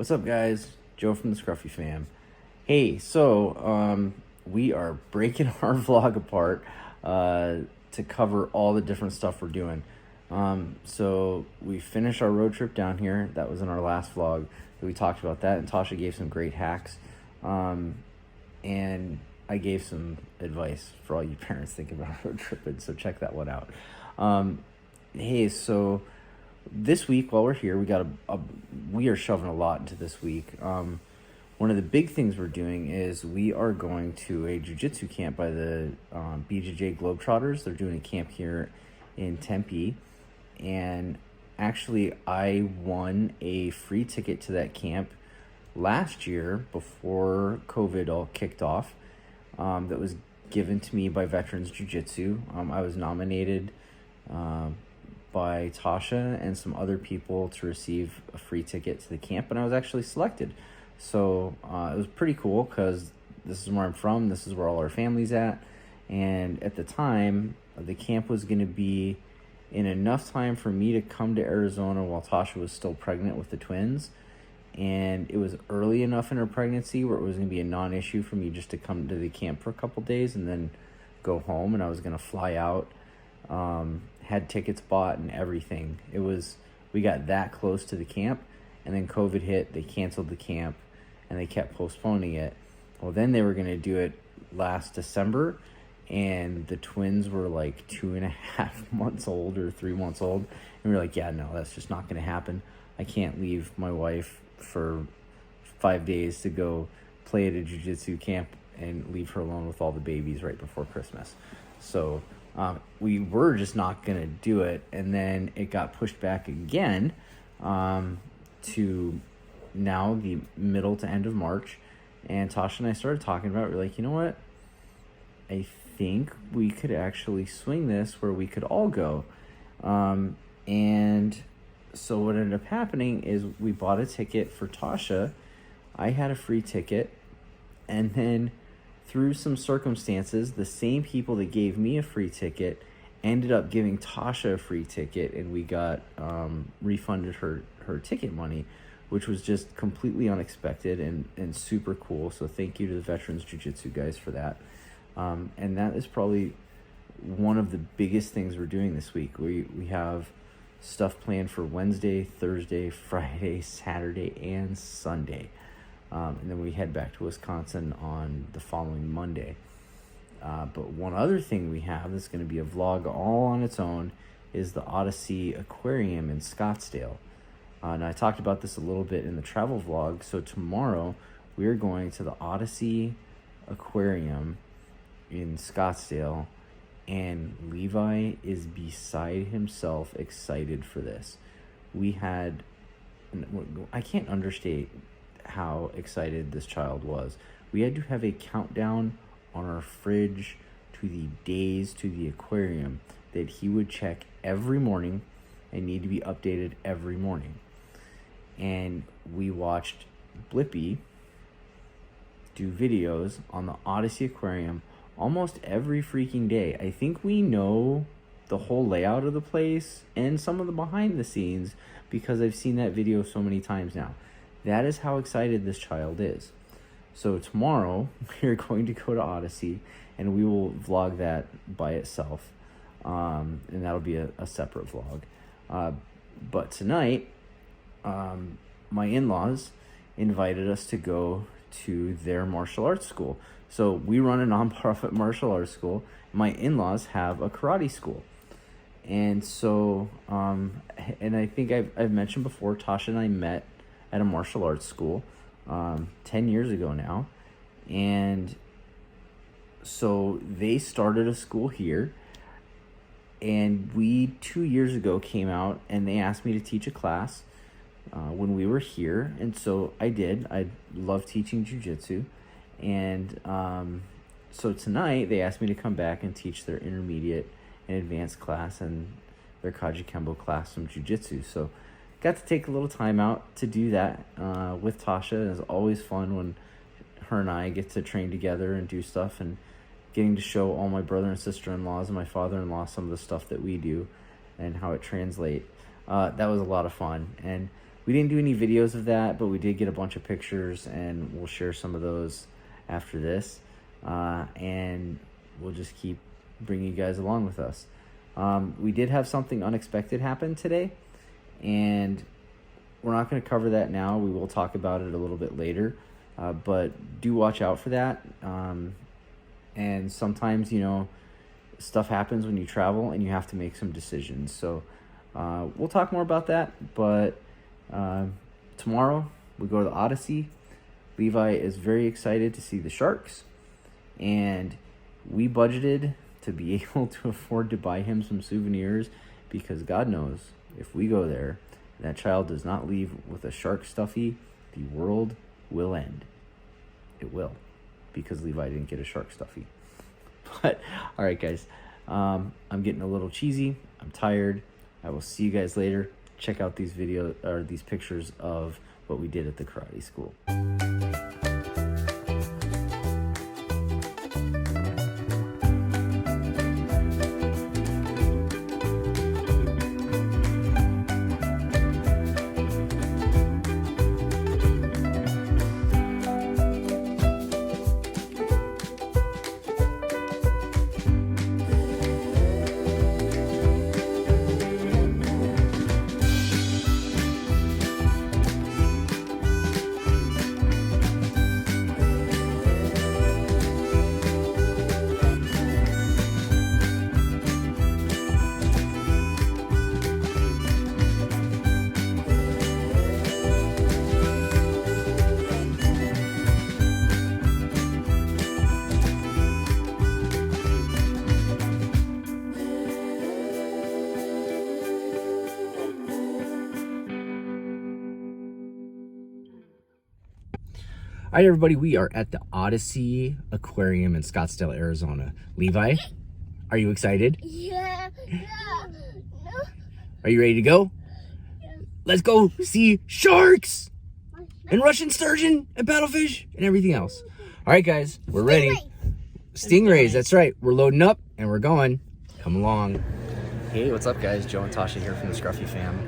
What's up, guys? Joe from the Scruffy fam. Hey, so we are breaking our vlog apart to cover all the different stuff we're doing. So we finished our road trip down here. That was in our last vlog that we talked about that, and Tasha gave some great hacks. And I gave some advice for all you parents thinking about road tripping, so check that one out. Hey, so this week while we're here, we are shoving a lot into this week. One of the big things we're doing is we are going to a jiu-jitsu camp by the BJJ Globetrotters. They're doing a camp here in Tempe, and actually I won a free ticket to that camp last year before COVID all kicked off. That was given to me by Veterans Jiu-Jitsu. I was nominated by Tasha and some other people to receive a free ticket to the camp, and I was actually selected. So it was pretty cool because this is where I'm from, this is where all our family's at, and at the time the camp was going to be in enough time for me to come to Arizona while Tasha was still pregnant with the twins, and it was early enough in her pregnancy where it was going to be a non-issue for me just to come to the camp for a couple days and then go home, and I was going to fly out. Had tickets bought and everything. We got that close to the camp, and then COVID hit. They canceled the camp and they kept postponing it. Well, then they were going to do it last December, and the twins were like 2.5 months old or 3 months old, and we were like, yeah, no, that's just not going to happen. I can't leave my wife for 5 days to go play at a jiu-jitsu camp and leave her alone with all the babies right before Christmas. So we were just not going to do it, and then it got pushed back again to now the middle to end of March, and Tasha and I started talking about it. We're like, you know what? I think we could actually swing this where we could all go. And so what ended up happening is we bought a ticket for Tasha. I had a free ticket, and then through some circumstances, the same people that gave me a free ticket ended up giving Tasha a free ticket, and we got refunded her ticket money, which was just completely unexpected and super cool. So thank you to the Veterans Jiu-Jitsu guys for that. And that is probably one of the biggest things we're doing this week. We have stuff planned for Wednesday, Thursday, Friday, Saturday, and Sunday. And then we head back to Wisconsin on the following Monday. But one other thing we have that's going to be a vlog all on its own is the Odyssey Aquarium in Scottsdale. And I talked about this a little bit in the travel vlog. So tomorrow we are going to the Odyssey Aquarium in Scottsdale, and Levi is beside himself excited for this. I can't understate how excited this child was. We had to have a countdown on our fridge to the days to the aquarium that he would check every morning and need to be updated every morning. And we watched Blippi do videos on the Odyssey Aquarium almost every freaking day. I think we know the whole layout of the place and some of the behind the scenes because I've seen that video so many times now. That is how excited this child is. So tomorrow we're going to go to Odyssey, and we will vlog that by itself. And that'll be a separate vlog. But tonight, my in-laws invited us to go to their martial arts school. So we run a nonprofit martial arts school. My in-laws have a karate school. And so, and I think I've mentioned before, Tasha and I met at a martial arts school 10 years ago now. And so they started a school here, and we 2 years ago came out and they asked me to teach a class when we were here, and so I did. I love teaching jiu-jitsu, and so tonight they asked me to come back and teach their intermediate and advanced class and their Kaji Kembo class, some jiu-jitsu. So got to take a little time out to do that with Tasha. It's always fun when her and I get to train together and do stuff, and getting to show all my brother and sister-in-laws and my father-in-law some of the stuff that we do and how it translates. That was a lot of fun. And we didn't do any videos of that, but we did get a bunch of pictures, and we'll share some of those after this. And we'll just keep bringing you guys along with us. We did have something unexpected happen today, and we're not going to cover that now. We will talk about it a little bit later, but do watch out for that. And sometimes, you know, stuff happens when you travel and you have to make some decisions. So we'll talk more about that, but tomorrow we go to the Odyssey. Levi is very excited to see the sharks, and we budgeted to be able to afford to buy him some souvenirs, because God knows if we go there, that child does not leave with a shark stuffy, the world will end. It will, because Levi didn't get a shark stuffy. But all right, guys, I'm getting a little cheesy. I'm tired. I will see you guys later. Check out these these pictures of what we did at the karate school. All right, everybody, we are at the Odyssey Aquarium in Scottsdale, Arizona. Levi, are you excited? Yeah. Are you ready to go? Yeah. Let's go see sharks and Russian sturgeon and paddlefish and everything else. All right, guys, we're ready. Stingrays, that's right. We're loading up and we're going. Come along. Hey, what's up, guys? Joe and Tasha here from the Scruffy fam.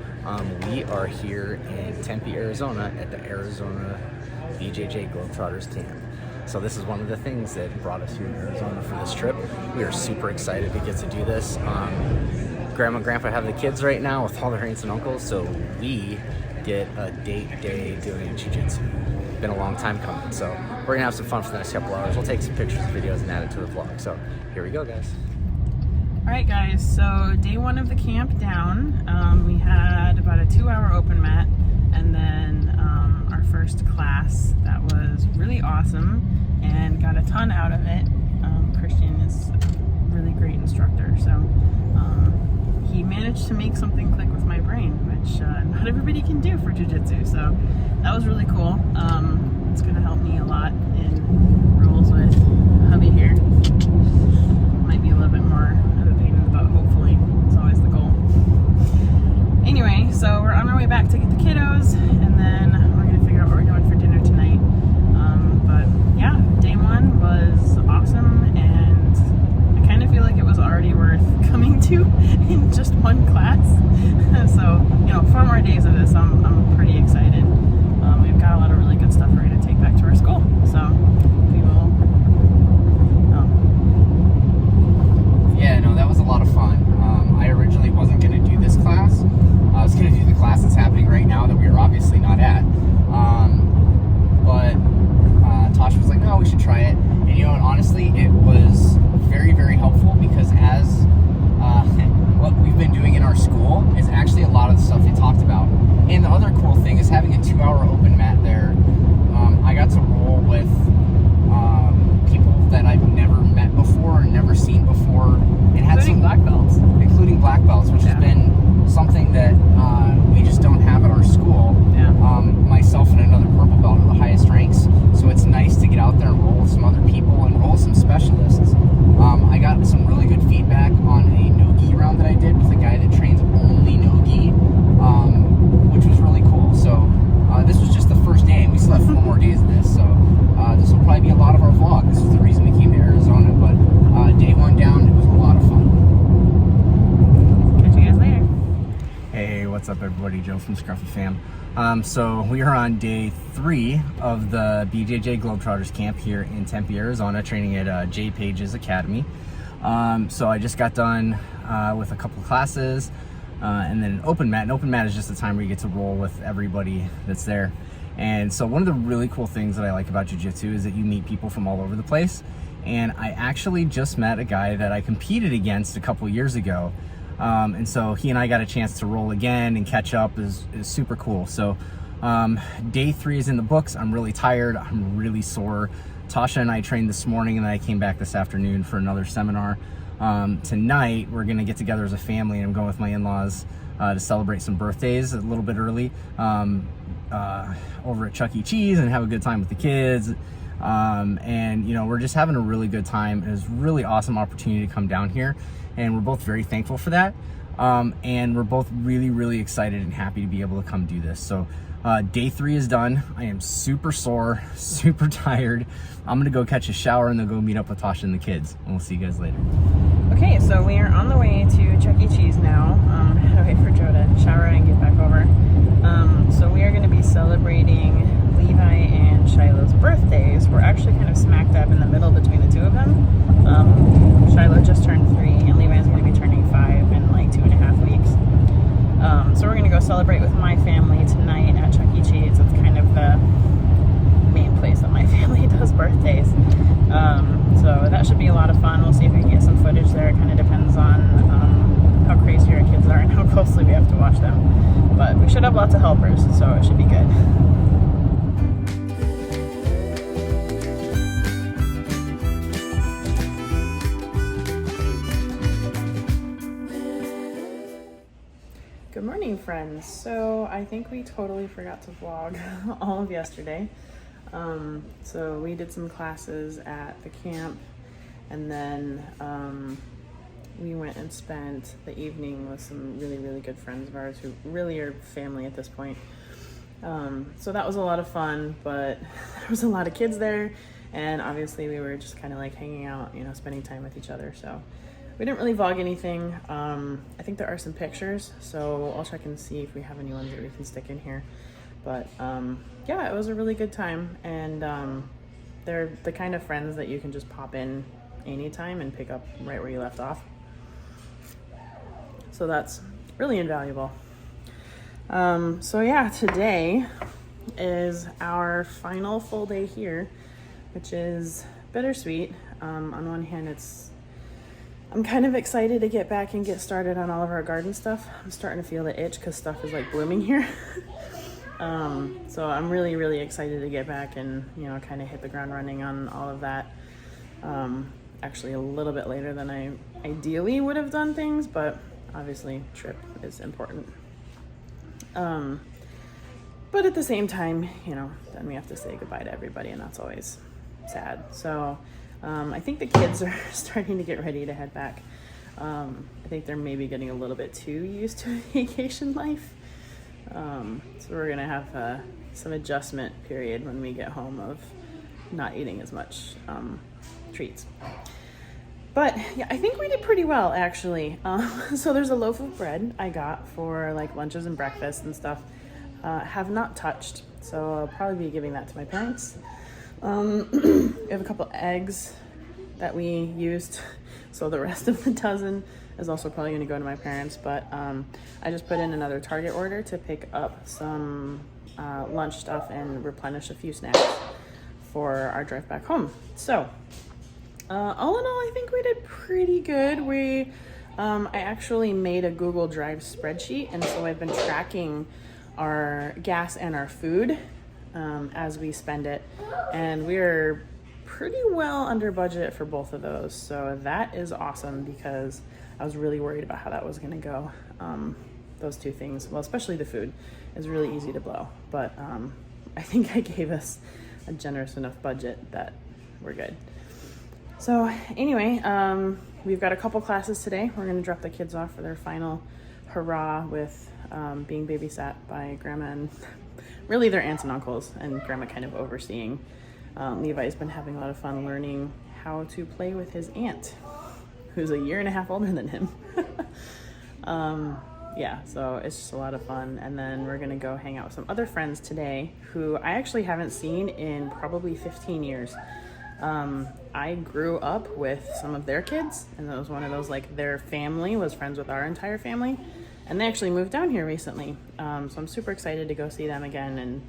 We are here in Tempe, Arizona at the Arizona BJJ Globetrotters camp. So this is one of the things that brought us here to Arizona for this trip. We are super excited to get to do this. Grandma and Grandpa have the kids right now with all their aunts and uncles, so we get a date day doing jiu-jitsu. Been a long time coming, so we're gonna have some fun for the next couple hours. We'll take some pictures and videos and add it to the vlog. So here we go, guys. All right, guys, so day one of the camp down, we had about a 2-hour open mat, and then our first class that was really awesome and got a ton out of it. Christian is a really great instructor, so he managed to make something click with my brain, which not everybody can do for jiu-jitsu, so that was really cool. It's going to help me a lot in rules with hubby here. Might be a little bit more of a pain in the butt, hopefully. It's always the goal. Anyway, so we're on our way back to get the kiddos, and then we're going to figure out what we're doing for dinner tonight. But yeah, day one was awesome, and I kind of feel like it was already worth coming to in just one class. So, you know, 4 more days of this, I'm pretty excited. We've got a lot of really good stuff we're going to take back to our school. So we will. Yeah, no, that was a lot of fun. I originally wasn't going to do this class. I was going to do the class that's happening right now that we are obviously not at. But Tasha was like, no, we should try it. And you know what, honestly, it was very, very helpful, because as what we've been doing in our school is actually a lot of the stuff they talked about. And the other cool thing is having a 2-hour open mat there. I got to roll with people that I've never met before or never seen before. And had including some black belts. What's up, everybody? Joe from Scruffy Fam. So we are on day 3 of the BJJ Globetrotters camp here in Tempe, Arizona, training at Jay Page's Academy. So I just got done with a couple classes and then an open mat. An open mat is just the time where you get to roll with everybody that's there. And so one of the really cool things that I like about jiu-jitsu is that you meet people from all over the place. And I actually just met a guy that I competed against a couple years ago. And so he and I got a chance to roll again and catch up. Is super cool. So day 3 is in the books. I'm really tired. I'm really sore. Tasha and I trained this morning, and then I came back this afternoon for another seminar. Tonight we're gonna get together as a family, and I'm going with my in-laws to celebrate some birthdays a little bit early over at Chuck E. Cheese and have a good time with the kids. And you know, we're just having a really good time. It was a really awesome opportunity to come down here, and we're both very thankful for that. And we're both really excited and happy to be able to come do this. So day 3 is done. I am super sore, super tired. I'm gonna go catch a shower and then go meet up with Tasha and the kids, and we'll see you guys later. Okay, so we are on the way to Chuck E. Cheese now. I gotta wait for Joe to shower and get back over. So we are going to be celebrating Levi and Shiloh's birthdays. We're actually kind of smack dab in the middle between the two of them. Shiloh just turned 3 and Levi is going to be turning 5 in like 2.5 weeks. So we're going to go celebrate with my family tonight at Chuck E. Cheese. It's kind of the main place that my family does birthdays. So that should be a lot of fun. We'll see if we can get some footage there. It kind of depends on how crazy our kids are and how closely we have to watch them. But we should have lots of helpers, so it should be good. Good morning, friends. So I think we totally forgot to vlog all of yesterday. So we did some classes at the camp, and then we went and spent the evening with some really good friends of ours who really are family at this point. So that was a lot of fun, but there was a lot of kids there, and obviously we were just kind of like hanging out, you know, spending time with each other. So we didn't really vlog anything. I think there are some pictures, so I'll check and see if we have any ones that we can stick in here. But yeah, it was a really good time, and they're the kind of friends that you can just pop in anytime and pick up right where you left off. So that's really invaluable. So yeah, today is our final full day here, which is bittersweet. On one hand, I'm kind of excited to get back and get started on all of our garden stuff. I'm starting to feel the itch because stuff is like blooming here. So I'm really excited to get back and, you know, kind of hit the ground running on all of that. Actually a little bit later than I ideally would have done things, but obviously trip is important. But at the same time, you know, then we have to say goodbye to everybody, and that's always sad. So I think the kids are starting to get ready to head back. I think they're maybe getting a little bit too used to vacation life. So we're gonna have some adjustment period when we get home of not eating as much treats. But yeah, I think we did pretty well, actually. So there's a loaf of bread I got for like lunches and breakfast and stuff. Have not touched, so I'll probably be giving that to my parents. We have a couple eggs that we used, so the rest of the dozen is also probably going to go to my parents. But I just put in another Target order to pick up some lunch stuff and replenish a few snacks for our drive back home. So all in all, I think we did pretty good. I actually made a Google Drive spreadsheet, and so I've been tracking our gas and our food as we spend it, and we're pretty well under budget for both of those. So that is awesome, because I was really worried about how that was going to go. Those two things, well, especially the food, is really easy to blow, but I think I gave us a generous enough budget that we're good. So anyway, we've got a couple classes today. We're going to drop the kids off for their final hurrah with being babysat by grandma and really their aunts and uncles, and grandma kind of overseeing. Levi's been having a lot of fun learning how to play with his aunt, who's a 1.5 years older than him. yeah, so it's just a lot of fun. And then we're gonna go hang out with some other friends today who I actually haven't seen in probably 15 years. I grew up with some of their kids, and it was one of those, like, their family was friends with our entire family, and they actually moved down here recently. So I'm super excited to go see them again and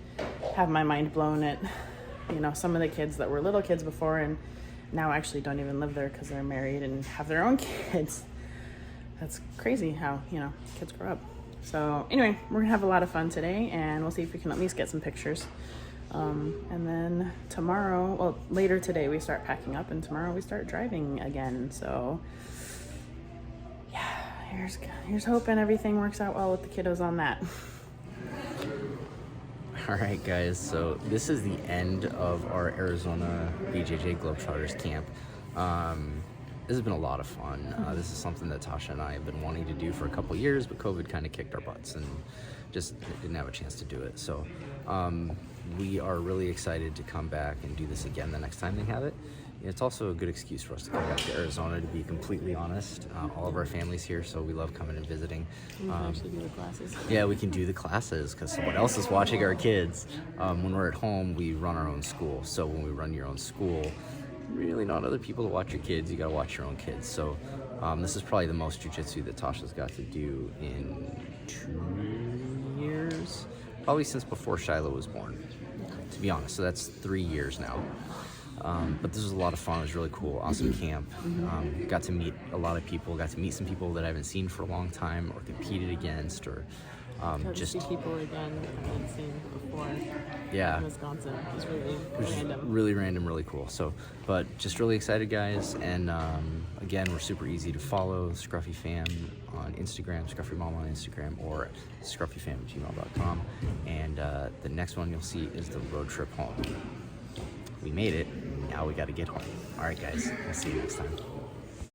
have my mind blown at, you know, some of the kids that were little kids before and now actually don't even live there because they're married and have their own kids. That's crazy how, you know, kids grow up. So anyway, we're gonna have a lot of fun today, and we'll see if we can at least get some pictures. And then tomorrow, well, later today we start packing up, and tomorrow we start driving again. So yeah, here's hoping everything works out well with the kiddos on that. All right, guys, so this is the end of our Arizona BJJ Globetrotters camp. This has been a lot of fun. This is something that Tasha and I have been wanting to do for a couple years, but COVID kind of kicked our butts and just didn't have a chance to do it. So we are really excited to come back and do this again the next time they have it. It's also a good excuse for us to come back to Arizona, to be completely honest. All of our family's here, so we love coming and visiting. We can actually do the classes. Yeah, we can do the classes because someone else is watching our kids. When we're at home, we run our own school. So when we run your own school, really not other people to watch your kids. You got to watch your own kids. So this is probably the most jiu-jitsu that Tasha's got to do in 2 years, probably since before Shiloh was born, to be honest. So that's 3 years now. But this was a lot of fun. It was really cool. Awesome camp. Got to meet a lot of people. Got to meet some people that I haven't seen for a long time or competed against, or just see people again I haven't seen before. Yeah, in Wisconsin. It was really random. Really random, really cool. So, but just really excited, guys. And again, we're super easy to follow. Scruffy Fam on Instagram, Scruffy Mom on Instagram, or scruffyfam@gmail.com. And the next one you'll see is the road trip home. We made it. Now we got to get home. All right, guys. We'll see you next time.